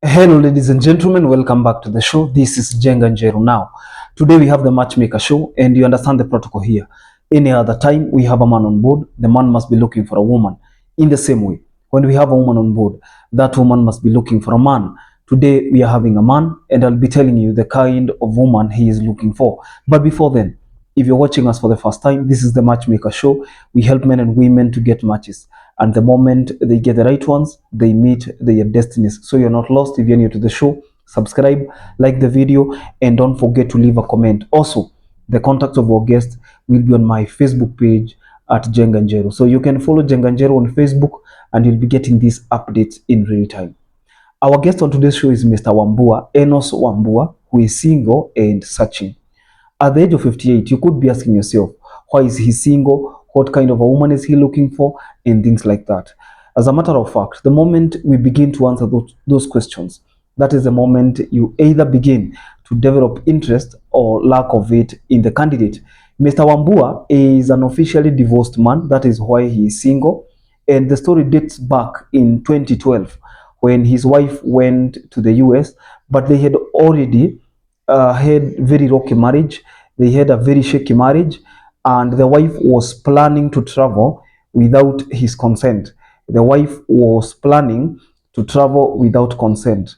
Hello, ladies and gentlemen. Welcome back to the show. This is Jenga Njeru. Now, today we have the Matchmaker show, and you understand the protocol here. Any other time we have a man on board, the man must be looking for a woman. In the same way, when we have a woman on board, that woman must be looking for a man. Today we are having a man, and I'll be telling you the kind of woman he is looking for. But before then, if you're watching us for the first time, this is the Matchmaker show. We help men and women to get matches. And the moment they get the right ones, they meet their destinies. So you're not lost. If you're new to the show, subscribe, like the video, and don't forget to leave a comment. Also, the contact of our guest will be on my Facebook page at Jenganjero. So you can follow Jenganjero on Facebook and you'll be getting these updates in real time. Our guest on today's show is Mr. Wambua, Enos Wambua, who is single and searching. At the age of 58, you could be asking yourself, why is he single? What kind of a woman is he looking for? And things like that. As a matter of fact, the moment we begin to answer those questions, that is the moment you either begin to develop interest or lack of it in the candidate. Mr. Wambua is an officially divorced man. That is why he is single. And the story dates back in 2012 when his wife went to the US, but they had already had very rocky marriage. They had a very shaky marriage, and the wife was planning to travel without his consent. The wife was planning to travel without consent.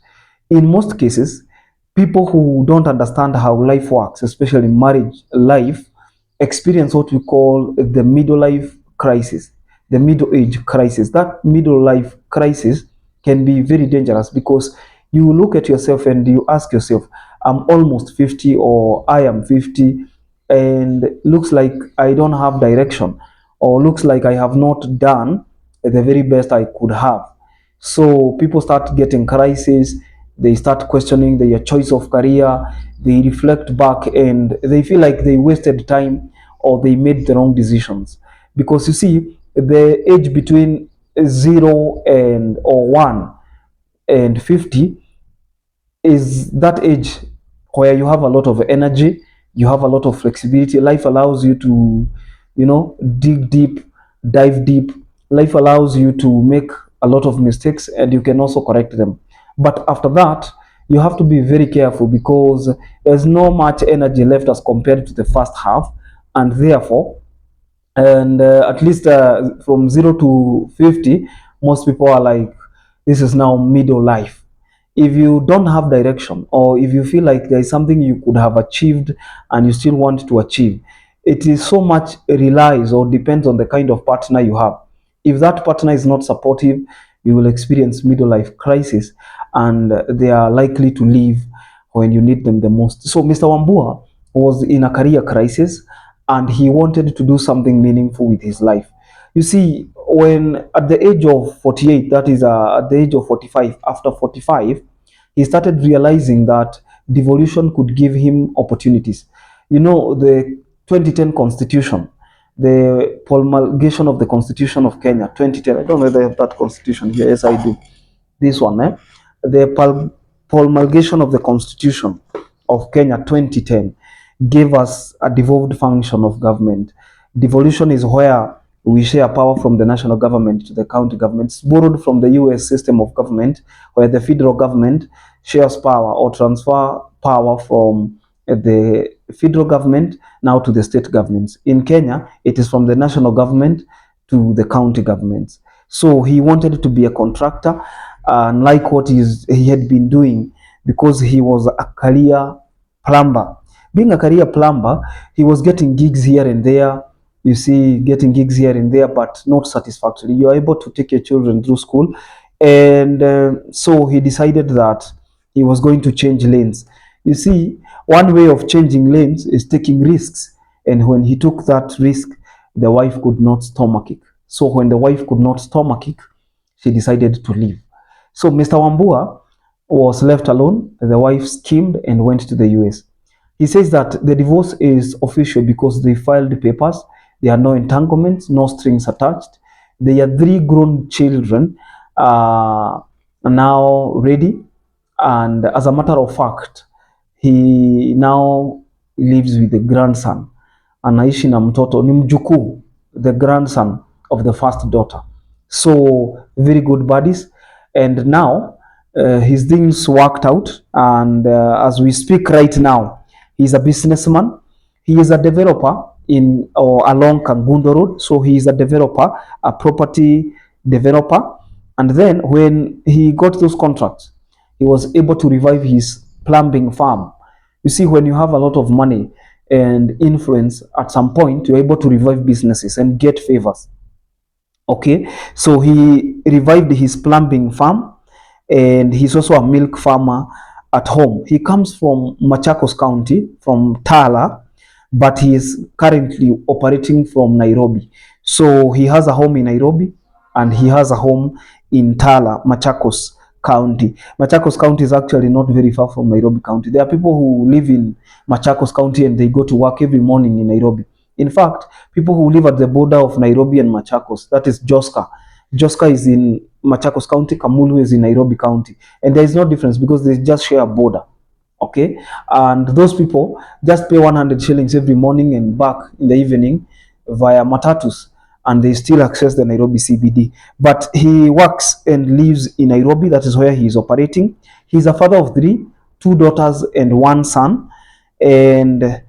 In most cases, people who don't understand how life works, especially marriage life, experience what we call the middle life crisis, the middle age crisis. That middle life crisis can be very dangerous because you look at yourself and you ask yourself, I'm almost 50 or I am 50 and looks like I don't have direction or looks like I have not done the very best I could have. So people start getting crisis, they start questioning their choice of career, they reflect back and they feel like they wasted time or they made the wrong decisions. Because you see, the age between 0 and or 1 and 50 is that age where you have a lot of energy, you have a lot of flexibility. Life allows you to, dig deep, dive deep. Life allows you to make a lot of mistakes and you can also correct them. But after that, you have to be very careful because there's no much energy left as compared to the first half, and therefore, and at least from 0 to 50, most people are like, this is now middle life. If you don't have direction or if you feel like there is something you could have achieved and you still want to achieve, it is so much relies or depends on the kind of partner you have. If that partner is not supportive, you will experience middle life crisis and they are likely to leave when you need them the most. So Mr. Wambua was in a career crisis and he wanted to do something meaningful with his life. You see, when at the age of 48, that is at the age of 45, after 45, he started realizing that devolution could give him opportunities. You know, the 2010 constitution, the promulgation of the constitution of Kenya, 2010, I don't know whether I have that constitution here. Yes, I do. This one, the promulgation of the constitution of Kenya 2010 gave us a devolved function of government. Devolution is where we share power from the national government to the county governments, borrowed from the US system of government, where the federal government shares power or transfer power from the federal government now to the state governments. In Kenya, it is from the national government to the county governments. So he wanted to be a contractor, unlike what he had been doing because he was a career plumber. Being a career plumber, he was getting gigs here and there. You see, getting gigs here and there, but not satisfactory. You are able to take your children through school. And so he decided that he was going to change lanes. You see, one way of changing lanes is taking risks. And when he took that risk, the wife could not stomach it. So when the wife could not stomach it, she decided to leave. So Mr. Wambua was left alone. The wife schemed and went to the US. He says that the divorce is official because they filed the papers. There are no entanglements, no strings attached. They are three grown children now ready. And as a matter of fact, he now lives with the grandson. Anaishi na mtoto, ni mjukuu, the grandson of the first daughter. So very good buddies. And now his things worked out, and as we speak right now, he's a businessman. He is a developer in or along Kangundo Road. So he is a developer, a property developer. And then when he got those contracts, he was able to revive his plumbing farm. You see, when you have a lot of money and influence, at some point you're able to revive businesses and get favors. Okay, so he revived his plumbing farm, and he's also a milk farmer at home. He comes from Machakos County, from Tala, but he is currently operating from Nairobi. So he has a home in Nairobi and he has a home in Tala, Machakos County. Machakos County is actually not very far from Nairobi County. There are people who live in Machakos County and they go to work every morning in Nairobi. In fact, people who live at the border of Nairobi and Machakos, that is Joska. Joska is in Machakos County, Kamulu is in Nairobi County. And there is no difference because they just share a border. Okay, and those people just pay 100 shillings every morning and back in the evening via matatus, and they still access the Nairobi CBD. But he works and lives in Nairobi. That is where he is operating. He's a father of three, two daughters and one son. And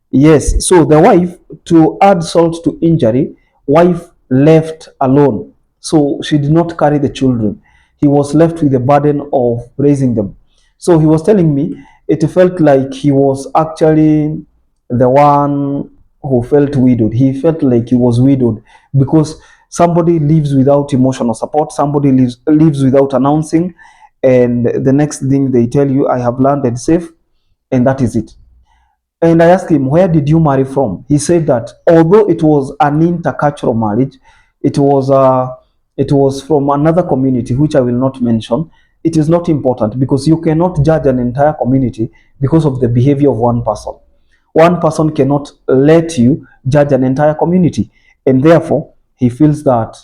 yes, so the wife, to add salt to injury, wife left alone. So she did not carry the children. He was left with the burden of raising them. So he was telling me it felt like he was actually the one who felt widowed. He felt like he was widowed because somebody lives without emotional support, somebody lives without announcing, and the next thing they tell you, I have landed safe, and that is it. And I asked him, where did you marry from? He said that although it was an intercultural marriage, it was it was from another community, which I will not mention. It is not important because you cannot judge an entire community because of the behavior of one person. One person cannot let you judge an entire community. And therefore, he feels that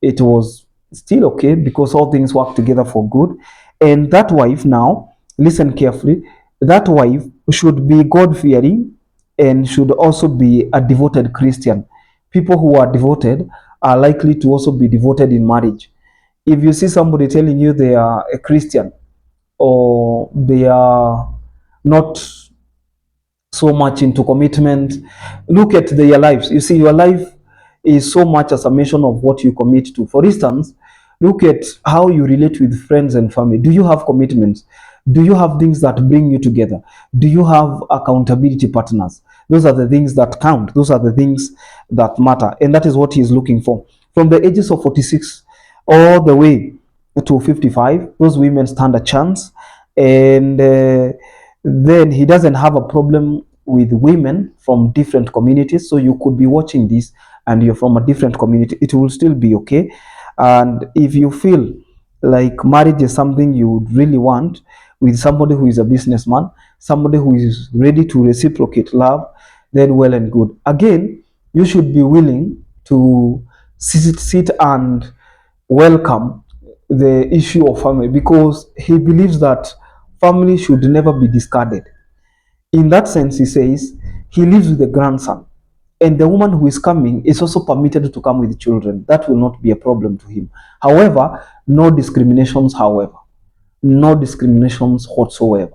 it was still okay because all things work together for good. And that wife now, listen carefully, that wife should be God-fearing and should also be a devoted Christian. People who are devoted are likely to also be devoted in marriage. If you see somebody telling you they are a Christian or they are not so much into commitment, look at their lives. You see, your life is so much a summation of what you commit to. For instance, look at how you relate with friends and family. Do you have commitments? Do you have things that bring you together? Do you have accountability partners? Those are the things that count. Those are the things that matter. And that is what he is looking for. From the ages of 46 all the way to 55, those women stand a chance. And then he doesn't have a problem with women from different communities. So you could be watching this and you're from a different community, it will still be okay. And if you feel like marriage is something you would really want with somebody who is a businessman, somebody who is ready to reciprocate love, then well and good. Again, you should be willing to sit and welcome the issue of family because he believes that family should never be discarded. In that sense, he says he lives with a grandson, and the woman who is coming is also permitted to come with children. That will not be a problem to him. However, no discriminations, however, no discriminations whatsoever.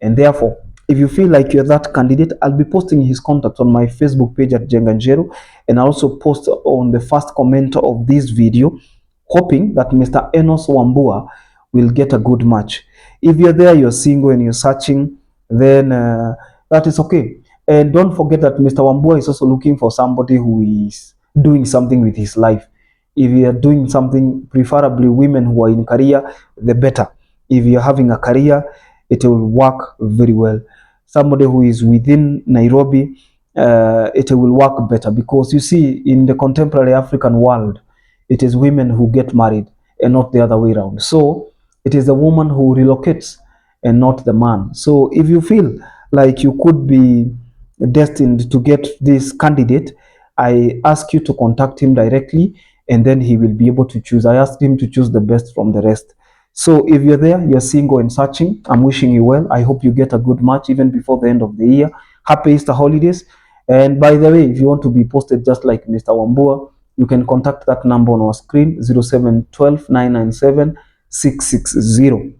And therefore, if you feel like you're that candidate, I'll be posting his contact on my Facebook page at Jenganjero, and I'll also post on the first comment of this video, hoping that Mr. Enos Wambua will get a good match. If you're there, you're single and you're searching, then that is okay. And don't forget that Mr. Wambua is also looking for somebody who is doing something with his life. If you are doing something, preferably women who are in career, the better. If you're having a career, it will work very well. Somebody who is within Nairobi, it will work better because you see, in the contemporary African world, it is women who get married and not the other way around. So it is the woman who relocates and not the man. So if you feel like you could be destined to get this candidate, I ask you to contact him directly and then he will be able to choose. I asked him to choose the best from the rest. So if you're there, you're single and searching, I'm wishing you well. I hope you get a good match even before the end of the year. Happy Easter holidays. And by the way, if you want to be posted just like Mr. Wambua, you can contact that number on our screen, 0712 997 660.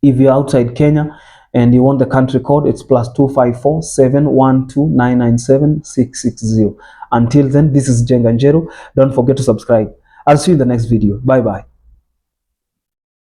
If you're outside Kenya and you want the country code, it's +254 712 997 660. Until then, this is Jenga Njeru. Don't forget to subscribe. I'll see you in the next video. Bye bye.